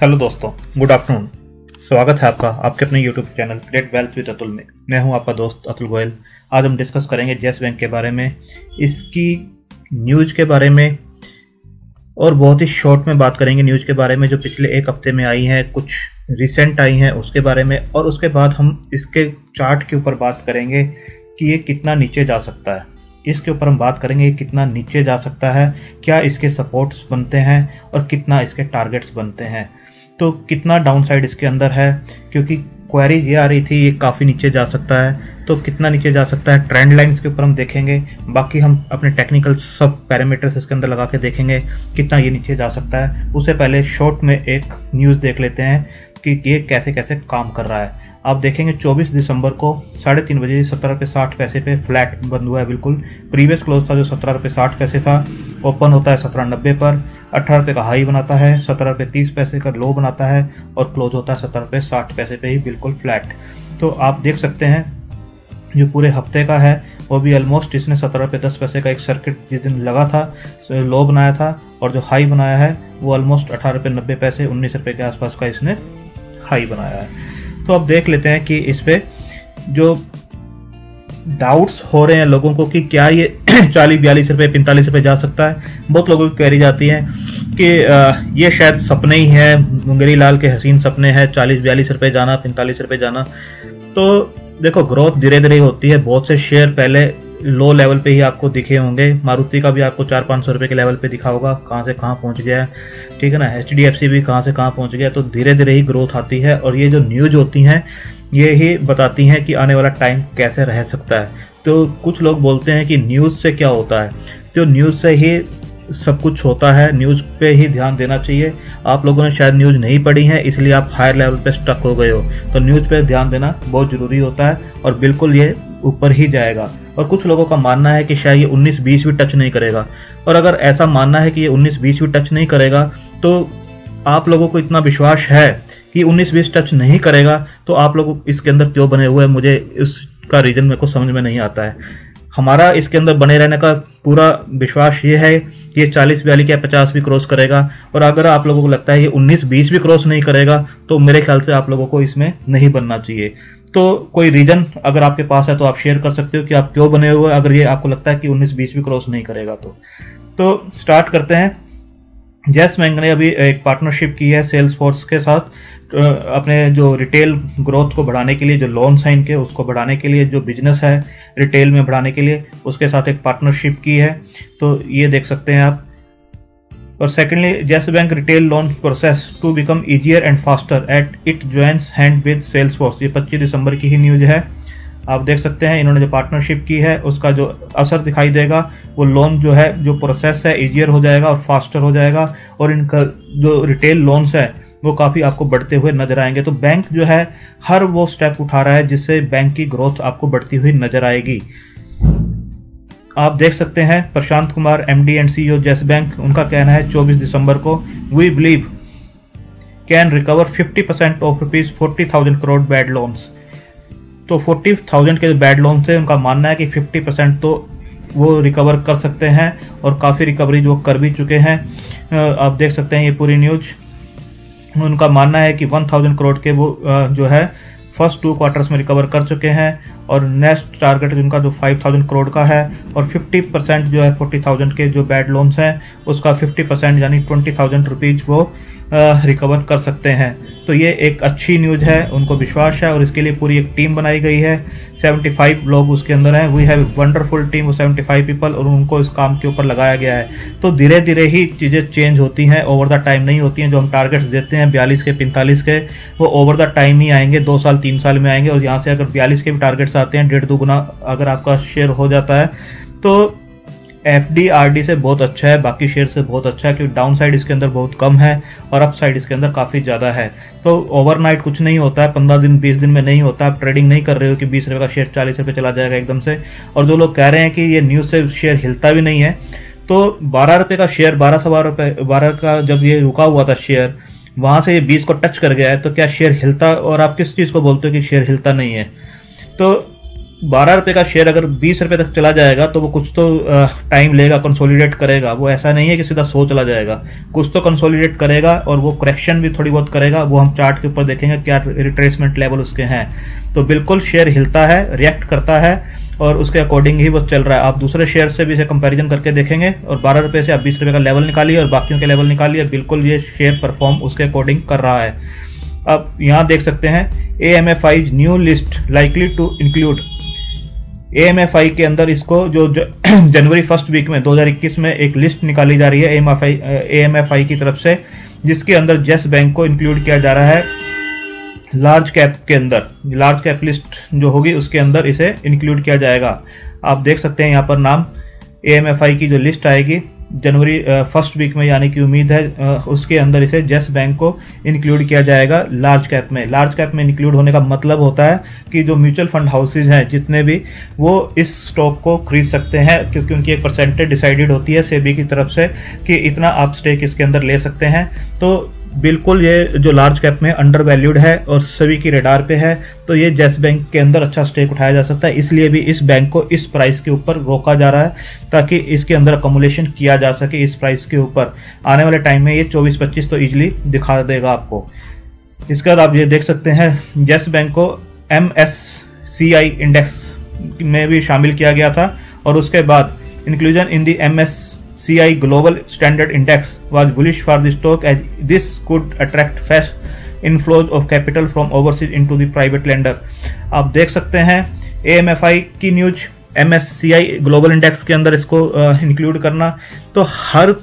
Hello दोस्तों, good afternoon. स्वागत है आपका आपके अपने YouTube channel great wealth with Atul में। मैं हूं आपका दोस्त अतुल गोयल। आज हम डिस्कस करेंगे येस बैंक के बारे में, इसकी न्यूज़ के बारे में, और बहुत ही शॉर्ट में बात करेंगे न्यूज़ के बारे में जो पिछले एक हफ्ते में आई हैं, कुछ रिसेंट आई हैं उसके बारे में, और उसके बाद हम इसके चार्ट के ऊपर बात करेंगे कि ये कितना नीचे जा सकता है। इसके ऊपर हम बात करेंगे ये कितना नीचे जा सकता है, क्या इसके सपोर्ट्स बनते हैं और कितना इसके टारगेट्स बनते हैं, तो कितना डाउनसाइड इसके अंदर है, क्योंकि क्वेरी ये आ रही थी ये काफ़ी नीचे जा सकता है, तो कितना नीचे जा सकता है ट्रेंड लाइंस के ऊपर हम देखेंगे। बाकी हम अपने टेक्निकल सब पैरामीटर्स इसके अंदर लगा के देखेंगे कितना ये नीचे जा सकता है। उससे पहले शॉर्ट में एक न्यूज़ देख लेते हैं कि ये कैसे कैसे काम कर रहा है। आप देखेंगे 24 दिसंबर को 3:30 बजे 17 रुपये 60 पैसे पे फ्लैट बंद हुआ है। बिल्कुल प्रीवियस क्लोज था जो 17 रुपये 60 पैसे था, ओपन होता है 17.90 पर, 18 रुपये का हाई बनाता है, 17 रुपये 30 पैसे का लो बनाता है और क्लोज होता है 17 रुपये 60 पैसे पे ही बिल्कुल फ्लैट। तो आप देख सकते हैं जो पूरे हफ्ते का है वो भी ऑलमोस्ट इसने 17 रुपये 10 पैसे का एक सर्किट जिस दिन लगा था लो बनाया था, और जो हाई बनाया है वो ऑलमोस्ट 18 रुपये 90 पैसे 19 रुपये के आसपास का इसने हाई बनाया है। तो अब देख लेते हैं कि इस पे जो डाउट्स हो रहे हैं लोगों को कि क्या ये 40-42 रुपये 45 रुपये जा सकता है। बहुत लोगों की क्वेरी जाती है कि ये शायद सपने ही है, मुंगेरी लाल के हसीन सपने हैं 40-42 रुपये जाना, 45 रुपये जाना। तो देखो ग्रोथ धीरे धीरे होती है। बहुत से शेयर पहले लो लेवल पे ही आपको दिखे होंगे, मारुति का भी आपको 400-500 रुपये के लेवल पे दिखा होगा, कहाँ से कहाँ पहुँच गया है, ठीक है ना। HDFC भी कहाँ से कहाँ पहुँच गया। तो धीरे धीरे ही ग्रोथ आती है, और ये जो न्यूज होती हैं ये ही बताती हैं कि आने वाला टाइम कैसे रह सकता है। तो कुछ लोग बोलते हैं कि न्यूज़ से क्या होता है, तो न्यूज़ से ही सब कुछ होता है, न्यूज़ पे ही ध्यान देना चाहिए। आप लोगों ने शायद न्यूज़ नहीं पढ़ी है इसलिए आप हायर लेवल पे स्टक हो गए हो, तो न्यूज़ पे ध्यान देना बहुत ज़रूरी होता है और बिल्कुल ये ऊपर ही जाएगा। और कुछ लोगों का मानना है कि शायद ये 19-20 भी टच नहीं करेगा, और अगर ऐसा मानना है कि ये 19-20 भी टच नहीं करेगा तो आप लोगों को इतना विश्वास है कि 19-20 टच नहीं करेगा, तो आप लोग इसके अंदर क्यों बने हुए हैं, मुझे इसका रीज़न मेरे को समझ में नहीं आता है। हमारा इसके अंदर बने रहने का पूरा विश्वास ये है कि ये 40-42 या 50 भी क्रॉस करेगा, और अगर आप लोगों को लगता है ये 19-20 भी क्रॉस नहीं करेगा तो मेरे ख्याल से आप लोगों को इसमें नहीं बनना चाहिए। तो कोई रीजन अगर आपके पास है तो आप शेयर कर सकते हो कि आप क्यों बने हुए, अगर ये आपको लगता है कि 19-20 भी क्रॉस नहीं करेगा तो स्टार्ट करते हैं। येस बैंक ने अभी एक पार्टनरशिप की है सेल्स फोर्स के साथ, अपने जो रिटेल ग्रोथ को बढ़ाने के लिए, जो लोन साइन के उसको बढ़ाने के लिए, जो बिजनेस है रिटेल में बढ़ाने के लिए उसके साथ एक पार्टनरशिप की है। तो ये देख सकते हैं आप। और secondly Yes Bank retail loan process to become easier and faster at it joins hand with Salesforce. ये 25 दिसंबर की ही न्यूज है। आप देख सकते हैं इन्होंने जो पार्टनरशिप की है उसका जो असर दिखाई देगा, वो लोन जो है जो प्रोसेस है ईजियर हो जाएगा और फास्टर हो जाएगा, और इनका जो रिटेल लोन्स है वो काफ़ी आपको बढ़ते हुए नजर आएंगे। तो बैंक जो है हर वो स्टेप उठा रहा है जिससे बैंक की ग्रोथ आपको बढ़ती हुई नजर आएगी। आप देख सकते हैं Prashant Kumar MD and CEO Yes Bank, उनका कहना है 24 दिसंबर को, we believe can recover 50% of ₹40,000 crore bad loans. तो 40,000 के बैड लोन से उनका मानना है कि 50% तो वो रिकवर कर सकते हैं, और काफ़ी रिकवरी जो कर भी चुके हैं। आप देख सकते हैं ये पूरी न्यूज। उनका मानना है कि 1,000 करोड़ के वो जो है फर्स्ट 2 क्वार्टर्स में रिकवर कर चुके हैं, और नेक्स्ट टारगेट उनका जो 5,000 करोड़ का है, और 50% जो है 40,000 के जो बैड लोन्स हैं उसका 50% यानी 20,000 रुपीज वो रिकवर कर सकते हैं। तो ये एक अच्छी न्यूज़ है, उनको विश्वास है, और इसके लिए पूरी एक टीम बनाई गई है। 75 लोग उसके अंदर हैं। We have wonderful team of 75 people, और उनको इस काम के ऊपर लगाया गया है। तो धीरे धीरे ही चीज़ें चेंज होती हैं, ओवर द टाइम नहीं होती हैं। जो हम टारगेट्स देते हैं 42 के 45 के, वो ओवर द टाइम ही आएंगे, 2 साल 3 साल में आएंगे। और यहाँ से अगर 42 के भी टारगेट्स आते हैं 1.5 गुना अगर आपका शेयर हो जाता है तो FD RD से बहुत अच्छा है, बाकी शेयर से बहुत अच्छा है, क्योंकि डाउन साइड इसके अंदर बहुत कम है और अप साइड इसके अंदर काफ़ी ज़्यादा है। तो ओवरनाइट कुछ नहीं होता है, 15 दिन 20 दिन में नहीं होता। आप ट्रेडिंग नहीं कर रहे हो कि 20 रुपये का शेयर 40 रुपये चला जाएगा एकदम से। और जो लोग कह रहे हैं कि ये न्यूज़ से शेयर हिलता भी नहीं है, तो 12 रुपये का शेयर 12 का जब ये रुका हुआ था शेयर, वहाँ से ये 20 को टच कर गया है, तो क्या शेयर हिलता, और आप किस चीज़ को बोलते हो कि शेयर हिलता नहीं है। तो 12 रुपए का शेयर अगर 20 रुपए तक चला जाएगा तो वो कुछ तो टाइम लेगा, कंसोलिडेट करेगा। वो ऐसा नहीं है कि सीधा 100 चला जाएगा, कुछ तो कंसोलिडेट करेगा और वो करेक्शन भी थोड़ी बहुत करेगा। वो हम चार्ट के ऊपर देखेंगे क्या रिट्रेसमेंट लेवल उसके हैं। तो बिल्कुल शेयर हिलता है, रिएक्ट करता है और उसके अकॉर्डिंग ही वो चल रहा है। आप दूसरे शेयर से भी इसे कंपैरिजन करके देखेंगे और 12 रुपए से आप 20 रुपए का लेवल निकालिए और बाकियों के लेवल निकालिए, बिल्कुल ये शेयर परफॉर्म उसके अकॉर्डिंग कर रहा है। अब यहाँ देख सकते हैं AMFI new list likely to include. AMFI के अंदर इसको जो जनवरी फर्स्ट वीक में 2021 में एक लिस्ट निकाली जा रही है AMFI की तरफ से, जिसके अंदर येस बैंक को इंक्लूड किया जा रहा है लार्ज कैप के अंदर। लार्ज कैप लिस्ट जो होगी उसके अंदर इसे इंक्लूड किया जाएगा। आप देख सकते हैं यहाँ पर नाम AMFI की जो लिस्ट आएगी जनवरी फर्स्ट वीक में, यानी कि उम्मीद है उसके अंदर इसे येस बैंक को इंक्लूड किया जाएगा लार्ज कैप में। लार्ज कैप में इंक्लूड होने का मतलब होता है कि जो म्यूचुअल फंड हाउसेज हैं जितने भी, वो इस स्टॉक को खरीद सकते हैं, क्योंकि उनकी एक परसेंटेज डिसाइडेड होती है सेबी की तरफ से कि इतना आप स्टेक इसके अंदर ले सकते हैं। तो बिल्कुल ये जो लार्ज कैप में अंडर वैल्यूड है और सभी की रेडार पे है, तो ये येस बैंक के अंदर अच्छा स्टेक उठाया जा सकता है। इसलिए भी इस बैंक को इस प्राइस के ऊपर रोका जा रहा है ताकि इसके अंदर अकोमुलेशन किया जा सके इस प्राइस के ऊपर। आने वाले टाइम में ये 24-25 तो इजीली दिखा देगा आपको। इसके बाद आप ये देख सकते हैं येस बैंक को MSCI इंडेक्स में भी शामिल किया गया था और उसके बाद inclusion in the MSCI Global Standard Index was bullish for the stock as this could attract fast inflows of capital from overseas into the private lender। आप देख सकते हैं AMFI की न्यूज, MSCI ग्लोबल इंडेक्स के अंदर इसको include करना। तो हर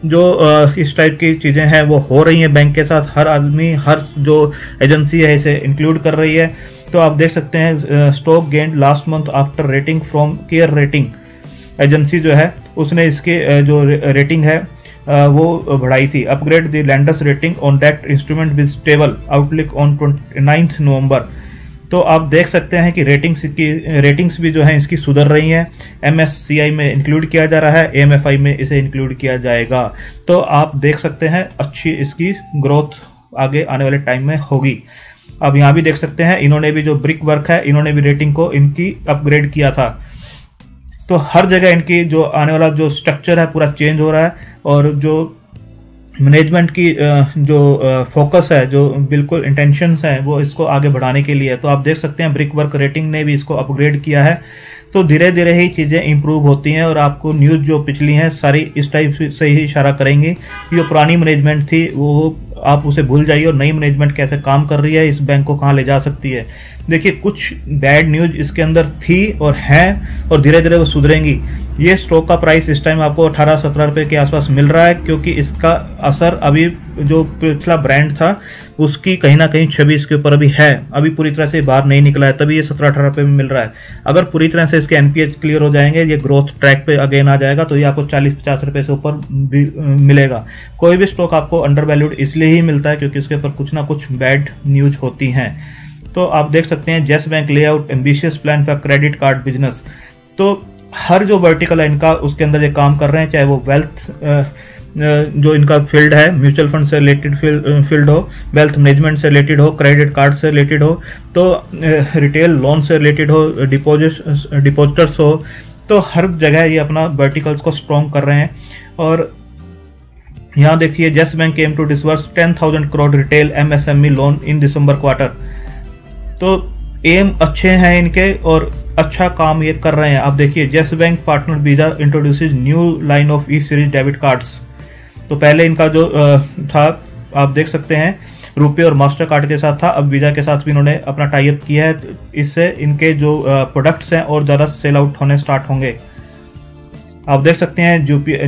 जो इस टाइप की चीज़ें हैं वो हो रही हैं बैंक के साथ। हर आदमी, हर जो एजेंसी है इसे इंक्लूड कर रही है। तो आप देख सकते हैं stock gained last month after rating from care rating agency जो है उसने इसके जो रेटिंग है वो बढ़ाई थी। Upgrade the landers rating on that instrument with stable outlook on 29 नवंबर। तो आप देख सकते हैं कि रेटिंग्स भी जो है इसकी सुधर रही हैं। MSCI में इंक्लूड किया जा रहा है, AMFI में इसे इंक्लूड किया जाएगा। तो आप देख सकते हैं अच्छी इसकी ग्रोथ आगे आने वाले टाइम में होगी। अब यहाँ भी देख सकते हैं इन्होंने भी जो ब्रिक वर्क है, इन्होंने भी रेटिंग को इनकी अपग्रेड किया था। तो हर जगह इनकी जो आने वाला जो स्ट्रक्चर है पूरा चेंज हो रहा है और जो मैनेजमेंट की जो फोकस है, जो बिल्कुल इंटेंशंस है, वो इसको आगे बढ़ाने के लिए है। तो आप देख सकते हैं ब्रिक वर्क रेटिंग ने भी इसको अपग्रेड किया है। तो धीरे धीरे ही चीज़ें इंप्रूव होती हैं और आपको न्यूज़ जो पिछली हैं सारी इस टाइप से ही इशारा करेंगी कि जो पुरानी मैनेजमेंट थी वो आप उसे भूल जाइए और नई मैनेजमेंट कैसे काम कर रही है, इस बैंक को कहाँ ले जा सकती है। देखिए कुछ बैड न्यूज इसके अंदर थी और हैं और धीरे धीरे वो सुधरेंगी। ये स्टॉक का प्राइस इस टाइम आपको 18-17 रुपए के आसपास मिल रहा है, क्योंकि इसका असर अभी जो पिछला ब्रांड था उसकी कहीं ना कहीं छवि इसके ऊपर अभी है, अभी पूरी तरह से बाहर नहीं निकला है, तभी ये 17-18 रुपए में मिल रहा है। अगर पूरी तरह से इसके NPA क्लियर हो जाएंगे, ये ग्रोथ ट्रैक पे अगेन आ जाएगा, तो ये आपको 40-50 रुपए से ऊपर भी मिलेगा। कोई भी स्टॉक आपको अंडर वैल्यूड इसलिए ही मिलता है क्योंकि उसके ऊपर कुछ ना कुछ बैड न्यूज होती हैं। तो आप देख सकते हैं yes bank layout ambitious plan for credit card business. तो हर जो वर्टिकल है इनका उसके अंदर ये काम कर रहे हैं, चाहे वो वेल्थ जो इनका फील्ड है, म्यूचुअल फंड से रिलेटेड फील्ड हो, वेल्थ मैनेजमेंट से रिलेटेड हो, क्रेडिट कार्ड से रिलेटेड हो, तो रिटेल लोन से रिलेटेड हो, डिपॉजिटर्स हो, तो हर जगह ये अपना वर्टिकल्स को स्ट्रॉन्ग कर रहे हैं। और यहाँ देखिए Yes Bank came to disburse 10,000 crore retail MSME loan in दिसंबर क्वार्टर। तो एम अच्छे हैं इनके और अच्छा काम ये कर रहे हैं। आप देखिए Yes bank partner visa introduces new line of E series debit cards. तो पहले इनका जो था आप देख सकते हैं रुपे और मास्टर कार्ड के साथ था, अब वीजा के साथ भी इन्होंने अपना टाई अप किया है। इससे इनके जो प्रोडक्ट्स हैं और ज़्यादा सेल आउट होने स्टार्ट होंगे। आप देख सकते हैं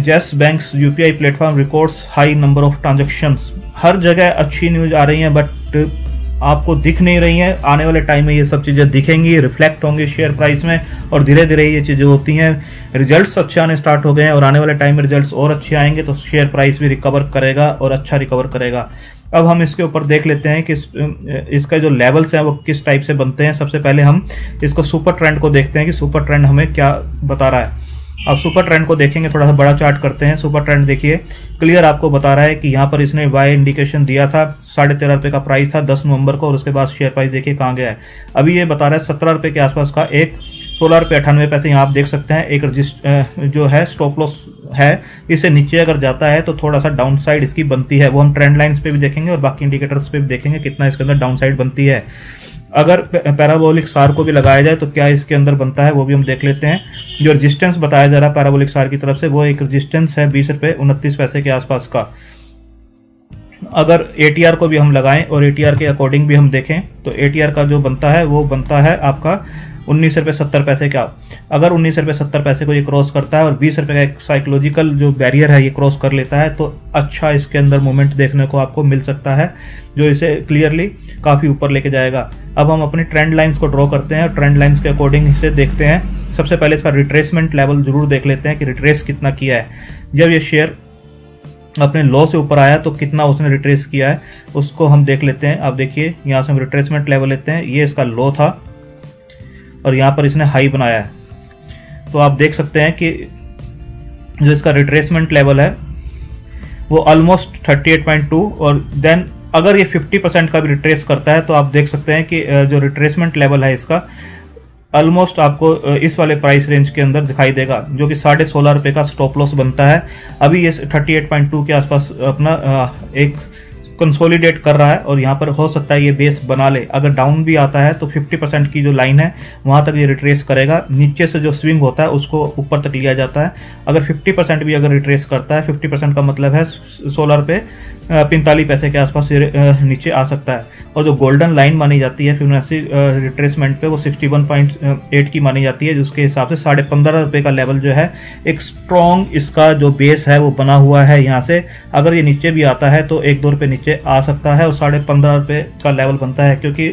Yes Bank's UPI platform records high number of transactions. हर जगह अच्छी न्यूज आ रही है बट आपको दिख नहीं रही है। आने वाले टाइम में ये सब चीज़ें दिखेंगी, रिफ्लेक्ट होंगी शेयर प्राइस में और धीरे धीरे ये चीज़ें होती हैं। रिजल्ट्स अच्छे आने स्टार्ट हो गए हैं और आने वाले टाइम में रिजल्ट्स और अच्छे आएंगे तो शेयर प्राइस भी रिकवर करेगा और अच्छा रिकवर करेगा। अब हम इसके ऊपर देख लेते हैं कि इसका जो लेवल्स हैं वो किस टाइप से बनते हैं। सबसे पहले हम इसको सुपर ट्रेंड को देखते हैं कि सुपर ट्रेंड हमें क्या बता रहा है। अब सुपर ट्रेंड को देखेंगे, थोड़ा सा बड़ा चार्ट करते हैं। सुपर ट्रेंड देखिए क्लियर आपको बता रहा है कि यहाँ पर इसने वाई इंडिकेशन दिया था, 13.5 रुपए का प्राइस था 10 नवंबर को और उसके बाद शेयर प्राइस देखिए कहाँ गया है। अभी ये बता रहा है 17 रुपए के आसपास का एक 16 रुपये 98 पैसे यहाँ आप देख सकते हैं। एक जो है स्टॉप लॉस है, इससे नीचे अगर जाता है तो थोड़ा सा डाउन साइड इसकी बनती है, वो हम ट्रेंड लाइंस पे भी देखेंगे और बाकी इंडिकेटर्स पे भी देखेंगे कितना इसके अंदर डाउन साइड बनती है। अगर पैराबोलिक सार को भी लगाया जाए तो क्या इसके अंदर बनता है वो भी हम देख लेते हैं। जो रेजिस्टेंस बताया जा रहा है पैराबोलिक सार की तरफ से, वो एक रेजिस्टेंस है 20 रुपये 29 पैसे के आसपास का। अगर एटीआर को भी हम लगाएं और एटीआर के अकॉर्डिंग भी हम देखें तो एटीआर का जो बनता है वो बनता है आपका 19 रुपये 70 पैसे का। अगर 19 रुपये 70 पैसे को ये क्रॉस करता है और 20 रुपये का एक साइकोलॉजिकल जो बैरियर है ये क्रॉस कर लेता है तो अच्छा इसके अंदर मोमेंट देखने को आपको मिल सकता है, जो इसे क्लियरली काफ़ी ऊपर लेके जाएगा। अब हम अपनी ट्रेंड लाइंस को ड्रॉ करते हैं और ट्रेंड लाइंस के अकॉर्डिंग इसे देखते हैं। सबसे पहले इसका रिट्रेसमेंट लेवल जरूर देख लेते हैं कि रिट्रेस कितना किया है। जब ये शेयर अपने लो से ऊपर आया तो कितना उसने रिट्रेस किया है उसको हम देख लेते हैं। आप देखिए यहाँ से हम रिट्रेसमेंट लेवल लेते हैं, ये इसका लो था और यहाँ पर इसने हाई बनाया है। तो आप देख सकते हैं कि जो इसका रिट्रेसमेंट लेवल है वो ऑलमोस्ट 38.2 और देन अगर ये 50% का भी रिट्रेस करता है तो आप देख सकते हैं कि जो रिट्रेसमेंट लेवल है इसका ऑलमोस्ट आपको इस वाले प्राइस रेंज के अंदर दिखाई देगा, जो कि 16.5 रुपये का स्टॉप लॉस बनता है। अभी ये 38.2 के आसपास अपना एक कंसोलिडेट कर रहा है और यहाँ पर हो सकता है ये बेस बना ले। अगर डाउन भी आता है तो 50% की जो लाइन है वहां तक ये रिट्रेस करेगा, नीचे से जो स्विंग होता है उसको ऊपर तक लिया जाता है। अगर 50% भी अगर रिट्रेस करता है, 50% का मतलब है 16 रुपये 45 पैसे के आसपास नीचे आ सकता है। और जो गोल्डन लाइन मानी जाती है फिबोनाची रिट्रेसमेंट पे वो 61.8 की मानी जाती है, जिसके हिसाब से 15.5 रुपये का लेवल जो है एक स्ट्रॉन्ग इसका जो बेस है वो बना हुआ है। यहाँ से अगर ये नीचे भी आता है तो 1-2 रुपये नीचे आ सकता है और 15.5 रुपये का लेवल बनता है, क्योंकि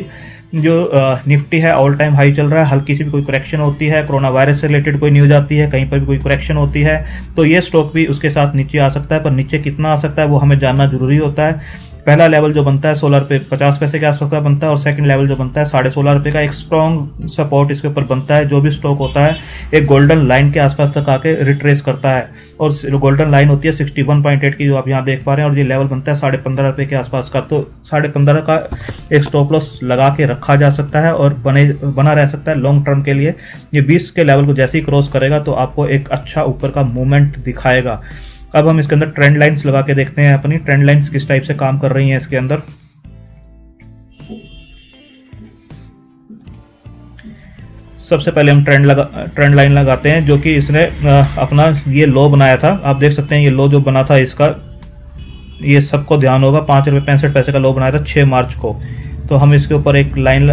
जो निफ्टी है ऑल टाइम हाई चल रहा है। हल्की सी भी कोई करेक्शन होती है, कोरोना वायरस से रिलेटेड कोई न्यूज आती है, कहीं पर भी कोई करेक्शन होती है तो ये स्टॉक भी उसके साथ नीचे आ सकता है। पर नीचे कितना आ सकता है वो हमें जानना जरूरी होता है। पहला लेवल जो बनता है 16 रुपये 50 पैसे के आसपास का बनता है और सेकंड लेवल जो बनता है 16.5 रुपये का एक स्ट्रॉन्ग सपोर्ट इसके ऊपर बनता है। जो भी स्टॉक होता है एक गोल्डन लाइन के आसपास तक आके रिट्रेस करता है और जो गोल्डन लाइन होती है 61.8 की जो आप यहाँ देख पा रहे हैं और ये लेवल बनता है 15.5 रुपये के आसपास का। तो 15.5 का एक स्टॉप लॉस लगा के रखा जा सकता है और बना रह सकता है लॉन्ग टर्म के लिए। ये 20 के लेवल को जैसे ही क्रॉस करेगा तो आपको एक अच्छा ऊपर का मूवमेंट दिखाएगा। अब हम इसके अंदर ट्रेंड लाइंस लगा के देखते हैं अपनी ट्रेंड लाइंस किस टाइप से काम कर रही हैं इसके अंदर। सबसे पहले हम ट्रेंड लाइन लगाते हैं जो कि इसने अपना ये लो बनाया था। आप देख सकते हैं ये लो जो बना था इसका, ये सबको ध्यान होगा, 5 रुपये 65 पैसे का लो बनाया था 6 मार्च को। तो हम इसके ऊपर एक लाइन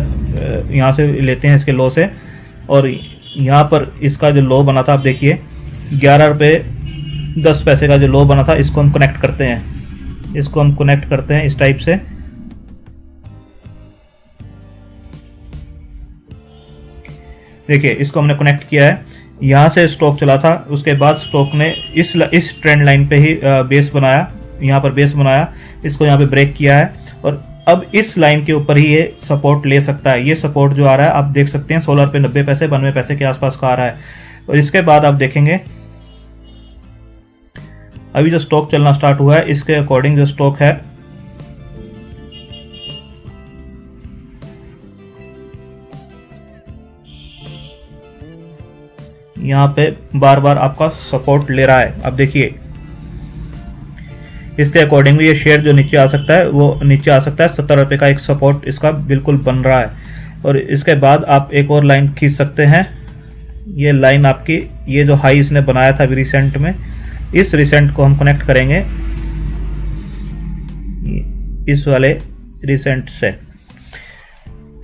यहाँ से लेते हैं इसके लो से और यहाँ पर इसका जो लो बना था आप देखिए 11 रुपये 10 पैसे का जो लो बना था, इसको हम कनेक्ट करते हैं। इसको हम कनेक्ट करते हैं इस टाइप से। देखिए इसको हमने कनेक्ट किया है, यहाँ से स्टॉक चला था, उसके बाद स्टॉक ने इस ट्रेंड लाइन पे ही बेस बनाया, यहाँ पर बेस बनाया, इसको यहाँ पे ब्रेक किया है और अब इस लाइन के ऊपर ही ये सपोर्ट ले सकता है। ये सपोर्ट जो आ रहा है आप देख सकते हैं 16 रुपये 90 पैसे 92 पैसे के आसपास का आ रहा है। और इसके बाद आप देखेंगे अभी जो स्टॉक चलना स्टार्ट हुआ है इसके अकॉर्डिंग जो स्टॉक है यहाँ पे बार बार आपका सपोर्ट ले रहा है। अब देखिए इसके अकॉर्डिंग ये शेयर जो नीचे आ सकता है वो नीचे आ सकता है। 70 रुपये का एक सपोर्ट इसका बिल्कुल बन रहा है। और इसके बाद आप एक और लाइन खींच सकते हैं। ये लाइन आपकी ये जो हाई इसने बनाया था अभी रिसेंट में, इस रिसेंट को हम कनेक्ट करेंगे इस वाले रिसेंट से।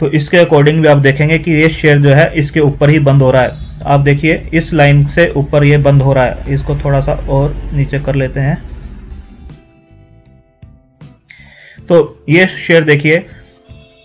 तो इसके अकॉर्डिंग भी आप देखेंगे कि ये शेयर जो है इसके ऊपर ही बंद हो रहा है। आप देखिए इस लाइन से ऊपर ये बंद हो रहा है। इसको थोड़ा सा और नीचे कर लेते हैं। तो ये शेयर देखिए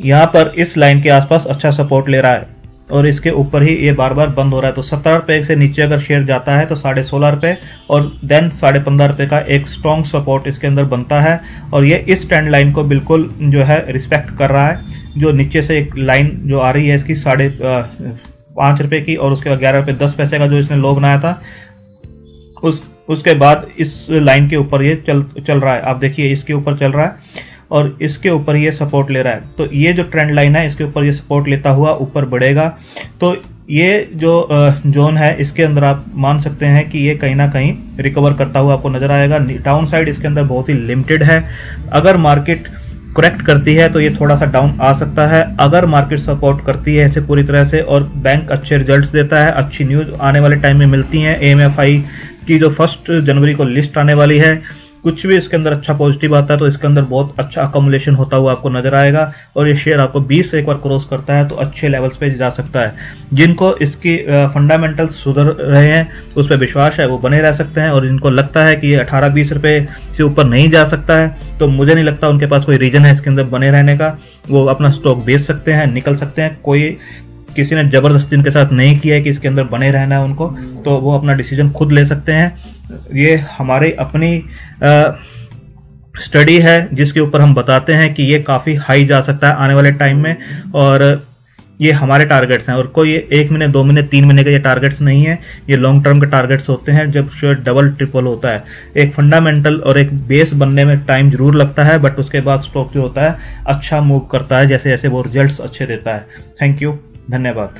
यहाँ पर इस लाइन के आसपास अच्छा सपोर्ट ले रहा है और इसके ऊपर ही ये बार बार बंद हो रहा है। तो 70 रुपये से नीचे अगर शेयर जाता है तो 16.5 रुपये और देन 15.5 रुपये का एक स्ट्रॉन्ग सपोर्ट इसके अंदर बनता है। और ये इस ट्रेंड लाइन को बिल्कुल जो है रिस्पेक्ट कर रहा है। जो नीचे से एक लाइन जो आ रही है इसकी 5.5 रुपये की और उसके बाद 11 रुपये 10 पैसे का जो इसने लो बनाया था, उसके बाद इस लाइन के ऊपर ये चल रहा है। आप देखिए इसके ऊपर चल रहा है और इसके ऊपर ये सपोर्ट ले रहा है। तो ये जो ट्रेंड लाइन है इसके ऊपर ये सपोर्ट लेता हुआ ऊपर बढ़ेगा। तो ये जो जोन है इसके अंदर आप मान सकते हैं कि ये कहीं ना कहीं रिकवर करता हुआ आपको नजर आएगा। डाउन साइड इसके अंदर बहुत ही लिमिटेड है। अगर मार्केट करेक्ट करती है तो ये थोड़ा सा डाउन आ सकता है। अगर मार्केट सपोर्ट करती है इसे पूरी तरह से और बैंक अच्छे रिजल्ट्स देता है, अच्छी न्यूज आने वाले टाइम में मिलती है, AMFI की जो 1 जनवरी को लिस्ट आने वाली है, कुछ भी इसके अंदर अच्छा पॉजिटिव आता है तो इसके अंदर बहुत अच्छा अकोमुलेशन होता हुआ आपको नजर आएगा और ये शेयर आपको 20 से एक बार क्रॉस करता है तो अच्छे लेवल्स पे जा सकता है। जिनको इसकी फंडामेंटल्स सुधर रहे हैं, उस पर विश्वास है, वो बने रह सकते हैं और जिनको लगता है कि ये 18-20 रुपए से ऊपर नहीं जा सकता है तो मुझे नहीं लगता उनके पास कोई रीजन है इसके अंदर बने रहने का। वो अपना स्टॉक बेच सकते हैं, निकल सकते हैं। कोई किसी ने जबरदस्ती उनके साथ नहीं किया है कि इसके अंदर बने रहना है उनको, तो वो अपना डिसीजन खुद ले सकते हैं। ये हमारी अपनी स्टडी है जिसके ऊपर हम बताते हैं कि ये काफी हाई जा सकता है आने वाले टाइम में और ये हमारे टारगेट्स हैं और कोई 1 महीने 2 महीने 3 महीने के ये टारगेट्स नहीं है। ये लॉन्ग टर्म के टारगेट्स होते हैं जब शेयर डबल ट्रिपल होता है। एक फंडामेंटल और एक बेस बनने में टाइम जरूर लगता है बट उसके बाद स्टॉक जो होता है अच्छा मूव करता है जैसे जैसे वो रिजल्ट्स अच्छे देता है। थैंक यू, धन्यवाद।